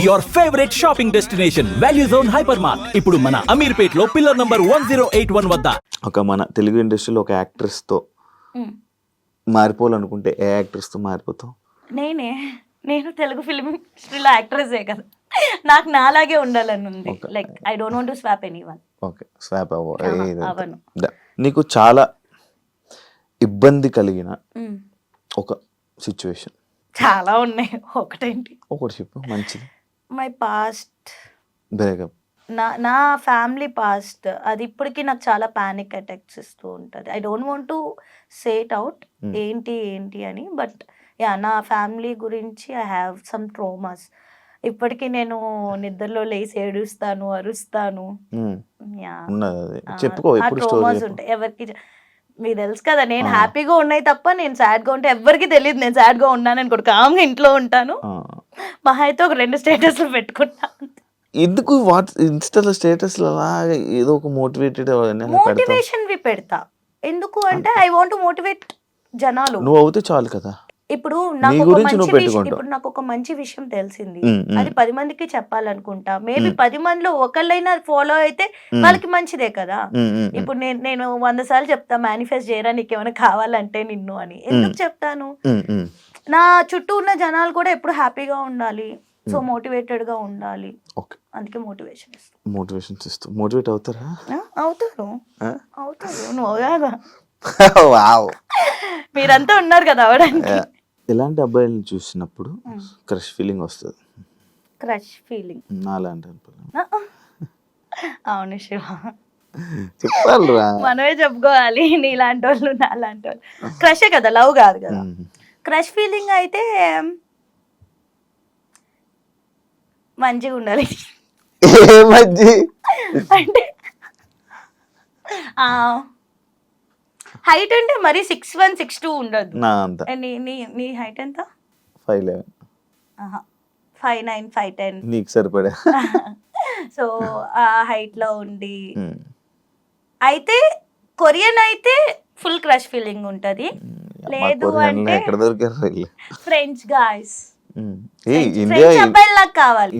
Your favourite shopping destination value zone hyper mart ఇప్పుడు మన అమీర్పేట్ లో పిల్లర్ నంబర్ 1081 వద్ద. ఒక మన తెలుగు ఇండస్ట్రీలో ఒక యాక్ట్రెస్ తో మారిపోవాలనుకుంటే ఏ యాక్ట్రెస్ తో మారిపోతావు? నేను తెలుగు ఫిల్మ్ ఇండస్ట్రీలో యాక్ట్రెసే కదా, నాకు నాలాగే ఉండాలని ఉంది. Like I don't want to swap anyone. Okay, swap అవను. నీకు చాలా ఇబ్బంది కలిగిన ఒక సిచ్యువేషన్? చాలా ఉన్నాయి, ఒకటేంటి ఒకటి చెప్పు మంచిది. My past breakup. నా ఫ్యామిలీ పాస్ట్ అది ఇప్పటికీ నాకు చాలా పానిక్ అటాక్స్ ఇస్తూ ఉంటుంది. I don't want to say it out ఏంటి అని, బట్ యా నా ఫ్యామిలీ గురించి ఐ హ్యావ్ సమ్ ట్రోమాస్. ఇప్పటికీ నేను నిద్రలో లేచి ఏడుస్తాను, అరుస్తాను. ట్రోమాస్ ఉంటాయి ఎవరికి, మీకు తెలుసు కదా. నేను హ్యాపీగా ఉన్నాయి తప్ప నేను సాడ్ గా ఉంటే ఎవరికి తెలియదు నేను సాడ్ గా ఉన్నాను అనుకోడు. కామ్గా ఇంట్లో ఉంటాను, మహా అయితే ఒక 2 స్టేటస్లు పెట్టుకుంటాను. ఎందుకు ఇన్స్టాలో స్టేటస్ ఏదో ఒక మోటివేషన్ పెడతా. ఎందుకు అంటే ఐ వాంట్ టు మోటివేట్ జనాలు. నువ్వు అవుతే చాలు కదా. ఇప్పుడు నాకు ఒక మంచి విషయం తెలిసింది, అది 10 మందికి చెప్పాలనుకుంటా. మేబీ 10 మందిలో ఒకళ్ళైనా ఫాలో అయితే వాళ్ళకి మంచిదే కదా. ఇప్పుడు నేను 100 సార్లు చెప్తా మేనిఫెస్ట్ చేయరా నీకు ఏమైనా కావాలంటే నిన్ను అని. ఎందుకు చెప్తాను? నా చుట్టూ ఉన్న జనాలు కూడా ఎప్పుడు హ్యాపీగా ఉండాలి, సో మోటివేటెడ్ గా ఉండాలి. అందుకే మోటివేషన్ ఇస్తూ మోటివేట్ అవుతారా? అవుతారు. నువ్వు కాదా, మీరంతా ఉన్నారు కదా అవడానికి. ఎలాంటి అబ్బాయిలను చూసినప్పుడు క్రష్ ఫీలింగ్ వస్తుంది? క్రష్ ఫీలింగ్ నాలాంటి అవును శివ, చెప్పాలిరా, మనమే చెప్పుకోవాలి. నీలాంటి వాళ్ళు నాలాంటి వాళ్ళు క్రషే కదా, లవ్ కాదు కదా. క్రష్ ఫీలింగ్ అయితే మంచిగా ఉండాలి. అంటే హైట్ అంటే మరి 6'1", 6'2" ఉండదు. నీ హైట్ ఎంత? 5'11". 5'9", 5'10". నీకు సరిపడా. సో ఆ హైట్ లో ఉండి అయితే కొరియన్ అయితే ఫుల్ క్రష్ ఫీలింగ్ ఉంటది. లేదు అంటే ఫ్రెంచ్ గాయ్స్,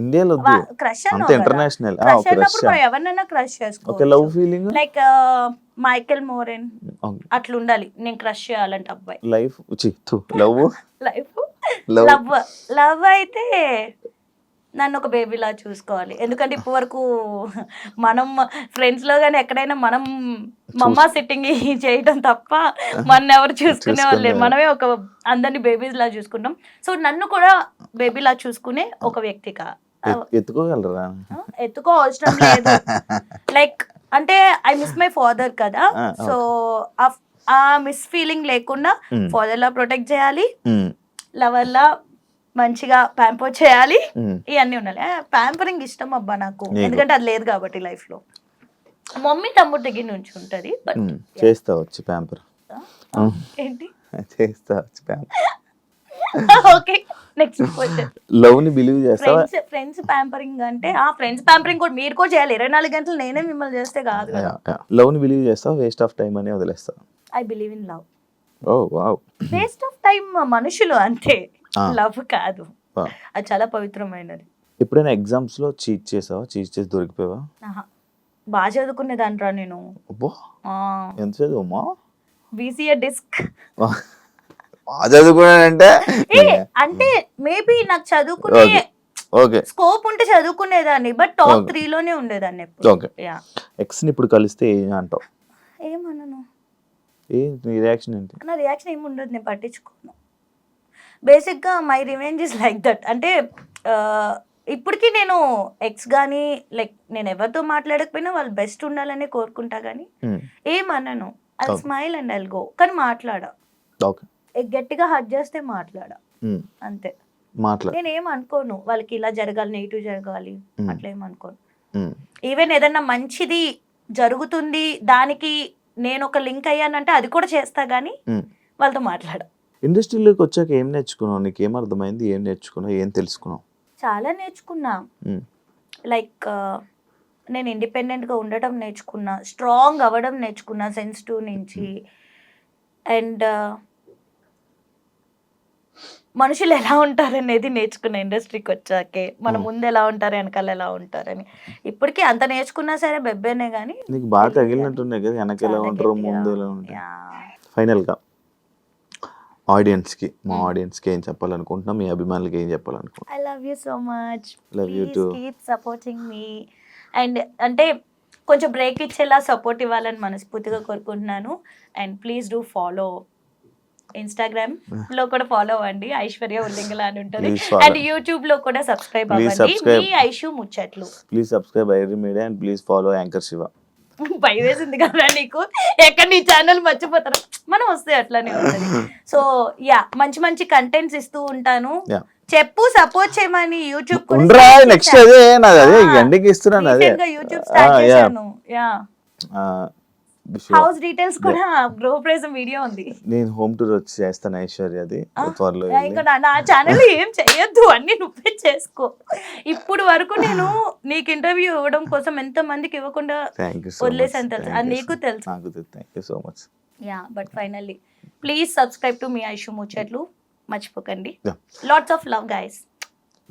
ఇండియాలో క్రష్ ఇంటర్నేషనల్ ఎవరినైనా క్రష్ చేసుకోవచ్చు. లవ్ ఫీలింగ్ లైక్ మైకెల్ మోరెన్ అట్లా ఉండాలి. నేను క్రష్ చేయాలంటే అబ్బాయి. లవ్ అయితే నన్ను ఒక బేబీలా చూసుకోవాలి. ఎందుకంటే ఇప్పటి వరకు మనం ఫ్రెండ్స్ లో గానీ ఎక్కడైనా మనం మమ్మా సిట్టింగ్ చేయటం తప్ప మన ఎవరు చూసుకునే వాళ్ళు. మనమే ఒక అందరినీ బేబీస్ లా చూసుకుంటాం. సో నన్ను కూడా బేబీలా చూసుకునే ఒక వ్యక్తిగా ఎత్తుకోగలరా? ఎత్తుకో అవసరం లేదు. లైక్ అంటే ఐ మిస్ మై ఫాదర్ కదా, సో ఆ మిస్ ఫీలింగ్ లేకుండా ఫాదర్ లా ప్రొటెక్ట్ చేయాలి, లవర్ లా మంచిగా ప్యాంపర్ చేయాలి, ఇవన్నీ ఉండాలి. ప్యాంపరింగ్ ఇష్టం అబ్బా నాకు, ఎందుకంటే అది లేదు కాబట్టి లైఫ్ లో. మమ్మీ తమ్ముడు దగ్గర నుంచి ఉంటది. చేస్తావచ్చు ప్యాంపర్. ఏంటి చేస్తావచ్చు pamper. Okay, next question. Love ని బిలీవ్ చేస్తావా? ఫ్రెండ్స్ ప్యాంపరింగ్ అంటే ఫ్రెండ్స్ ప్యాంపరింగ్ కూడా మీరు కూడా చేయాలి. 24 గంటలు నేనే మిమ్మల్ని చేస్తే కాదు కదా. లవ్ ని బిలీవ్ చేస్తావా? వేస్ట్ ఆఫ్ టైం అని వదిలేస్తా? I believe in love. Oh wow. Waste of time మనుషులు అంతే, లవ్ కాదు. అది చాలా పవిత్రమైనది. ఎప్పుడైనా ఎగ్జామ్స్ లో చీట్ చేసావా? చీట్ చేసి దొరికిపోయావా? బాగా చదువుకునేదాన్రా నేను. ఎంత చదువుమా? BCA disc. చదువుకున్నానంటే అంటే మేబీ నాకు చదువుకునే స్కోప్ ఉంటే చదువుకునేదాన్ని, బట్ టాప్ 3 లోనే ఉండేదాన్ని. ఎక్స్ ని ఇప్పుడు కలిస్తే ఏం అంటావు? ఏమన్నాను? నీ రియాక్షన్ ఏంటి? నా రియాక్షన్ ఏమి ఉండదు, నేను పట్టించుకోను. బేసిక్గా my revenge is like that. అంటే ఇప్పటికీ నేను ఎక్స్ కానీ లైక్ నేను ఎవరితో మాట్లాడకపోయినా వాళ్ళు బెస్ట్ ఉండాలని కోరుకుంటా కానీ ఏమన్నాను. I smile and I'll go. కానీ మాట్లాడా, గట్టిగా హర్ట్ చేస్తే మాట్లాడా అంతే. నేను ఏం అనుకోను వాళ్ళకి ఇలా జరగాలి, నెగిటివ్ జరగాలి అట్లా ఏమనుకోను. ఈవెన్ ఏదన్నా మంచిది జరుగుతుంది దానికి నేను ఒక లింక్ అయ్యానంటే అది కూడా చేస్తా గానీ వాళ్ళతో మాట్లాడా. ఇండస్ట్రీలోకి వచ్చాక ఏం నేర్చుకున్నావు? నీకు ఏం అర్థమైంది? ఏం నేర్చుకున్నావు? ఏం తెలుసుకున్నావు? చాలా నేర్చుకున్నా. లైక్ నేను ఇండిపెండెంట్గా ఉండటం నేర్చుకున్నా, స్ట్రాంగ్ అవ్వడం నేర్చుకున్నా సెన్సిటివ్ నుంచి. అండ్ మనుషులు ఎలా ఉంటారనేది నేర్చుకున్న ఇండస్ట్రీకి వచ్చాకే, మన ముందు ఎలా ఉంటారు, వెనకాల ఎలా ఉంటారని. ఇప్పటికీ అంత నేర్చుకున్నా సరే బెబ్బేనే కానీ నీకు బాగా తగిలినట్టున్నాయి కదా, వెనక ఎలా ఉంటారు ముందు ఎలా ఉంటారు. ఫైనల్గా ఆడియన్స్కి, మా ఆడియన్స్కి ఏం చెప్పాలనుకుంటున్నాం, మీ అభిమానులకి ఏం చెప్పాలనుకుంటున్నాం? I love you so much, Love you too. Keep supporting మీ. అండ్ అంటే కొంచెం బ్రేక్ ఇచ్చేలా సపోర్ట్ ఇవ్వాలని మనస్ఫూర్తిగా కోరుకుంటున్నాను. And please do follow Instagram లో కూడా ఫాలో అవ్వండి, ఐశ్వర్య ఉల్లింగల అని ఉంటుంది. Please follow. అండ్ యూట్యూబ్ లో కూడా సబ్స్క్రైబ్ Please అవ్వండి, subscribe. మీ ఐషు ముచ్చట్లు. Please subscribe ఐడ్రీ media and please follow anchor Shiva. భయ వేసింది కదా నీకు, ఎక్కడ నీ ఛానల్ మర్చిపోతారు, మనం వస్తే అట్లానే ఉంటుంది. సో యా, మంచి మంచి కంటెంట్స్ ఇస్తూ ఉంటాను. Yeah. చెప్పు, సపోర్ట్ చేయమని. యూట్యూబ్ ఉండరా నెక్స్ట్ అదే నాది, అదే ఎండికి ఇస్తున్నాను అదే. యూట్యూబ్ స్టార్ట్ చేశాను. యా, విషయం హౌస్ డీటెయిల్స్ కూడా గృహప్రవేశం వీడియో ఉంది. నేను హోమ్ టూర్ వచ్చి చేస్తాను ఐశ్వర్యది త్వరలో. ఇంకా నా ఛానల్ ఏం చెయ్యొద్దు, అన్ని నువ్వే చేసుకో. ఇప్పుడు వరకు నేను నీకు ఇంటర్వ్యూ ఇవ్వడం కోసం ఎంత మందికి ఇవ్వకుండా థ్యాంక్ యూ సో వదిలేసాను తెలుసు, అది నీకు తెలుసు. నాకు thank you so much. Yeah, but finally please subscribe to మీ ఐషు ముచ్చట్లు, మర్చిపోకండి. Yeah. Lots of love guys.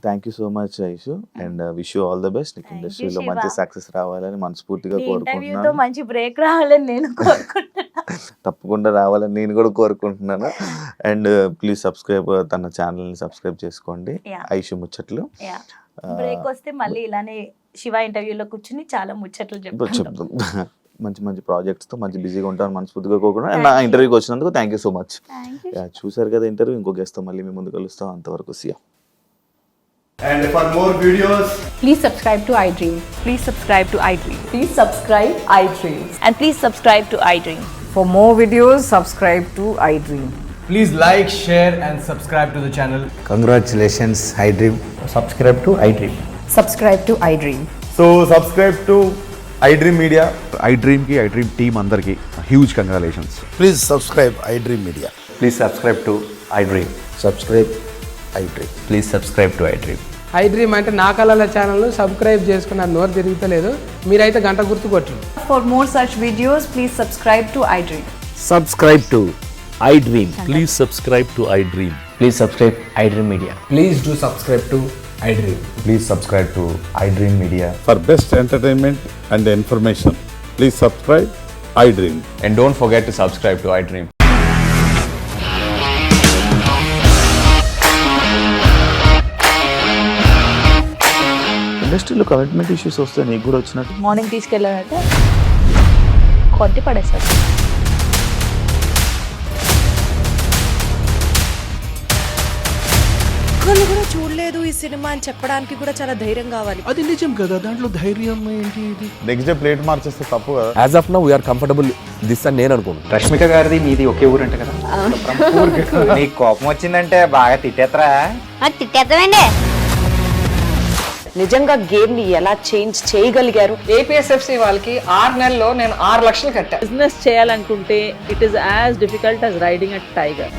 Thank you so much Aishu and wish you all the best. నీకు ఇండస్ట్రీలో Shiva. మంచి సక్సెస్ రావాలని మనస్ఫూర్తిగా ఇంటర్వ్యూతో కోరుకుంటున్నాను. మంచి బ్రేక్ రావాలని నేను కోరుకుంటున్నా. తప్పకుండా రావాలని నేను కూడా కోరుకుంటున్నాను. అండ్ ప్లీజ్ సబ్స్క్రైబ్, తన ఛానల్ని సబ్స్క్రైబ్ చేసుకోండి, Yeah. ఐషు ముచ్చట్లు. యా, బ్రేక్ వస్తే మళ్ళీ ఇలానే శివ ఇంటర్వ్యూలో కూర్చుని చాలా ముచ్చట్లు చెప్తాను. చెప్తాం. మంచి మంచి ప్రాజెక్ట్స్తో మంచి బిజీగా ఉంటాను మనస్ఫూర్తిగా కోరుకుంటున్నాను. అండ్ నా ఇంటర్వ్యూకి వచ్చినందుకు థ్యాంక్ యూ సో మచ్. చూసారు కదా ఇంటర్వ్యూ, ఇంకో గెస్ట్తో మళ్ళీ మీ ముందు కలుస్తాం. అంతవరకు సియా. And for more videos, Please subscribe to iDream. Please subscribe to iDream. Please subscribe iDream. And please subscribe to iDream. For more videos, subscribe to iDream. Please like, share and subscribe to the channel. Congratulations, iDream. Subscribe to iDream. Subscribe to iDream. so subscribe to iDream Media. iDream ki iDream team andarki huge congratulations. Please subscribe iDream Media. Please subscribe to iDream. Subscribe iDream. Please subscribe to iDream. iDream అంటే నా కళల channel subscribe చేసుకున్న నోరు తిరుగుతలేదు, మీరైతే గంట గుర్తు కొట్టండి. For more such videos, please subscribe to iDream. Subscribe to iDream. Please subscribe to iDream. Please subscribe iDream Media. Please do subscribe to iDream. Please subscribe to iDream Media. For best entertainment and information, please subscribe iDream. And don't forget to subscribe to iDream. ఇండస్ట్రీలో commitment issues వస్తే నీకు కూడా వచ్చినట్టు. Morning తీసుకెళ్ళానంటే కొట్టి పడేసారు. ఒక్కళ్ళు కూడా చూడలేదు ఈ సినిమా అని చెప్పడానికి కూడా చాలా ధైర్యం కావాలి. అది నిజం కదా, దాంట్లో ధైర్యం ఏంటి? ఇది నెక్స్ట్ డే ప్లేట్ మార్చేస్తే తప్పు కదా. As of now we are comfortable this అని నేను అనుకుంటున్నాను. రష్మిక గారిది మీది ఒకే ఊరంట కదా. నీకు కోపం వచ్చిందంటే బాగా తిట్టేత్తరా? తిట్టేద్దామండి. నిజంగా గేమ్ ని ఎలా చేంజ్ చేయగలిగారు? ఏపీఎస్ఎఫ్సి వాళ్ళకి 6 నెలల్లో నేను 6 లక్షలు కట్టా. బిజినెస్ చేయాలనుకుంటే it is as difficult as riding a tiger.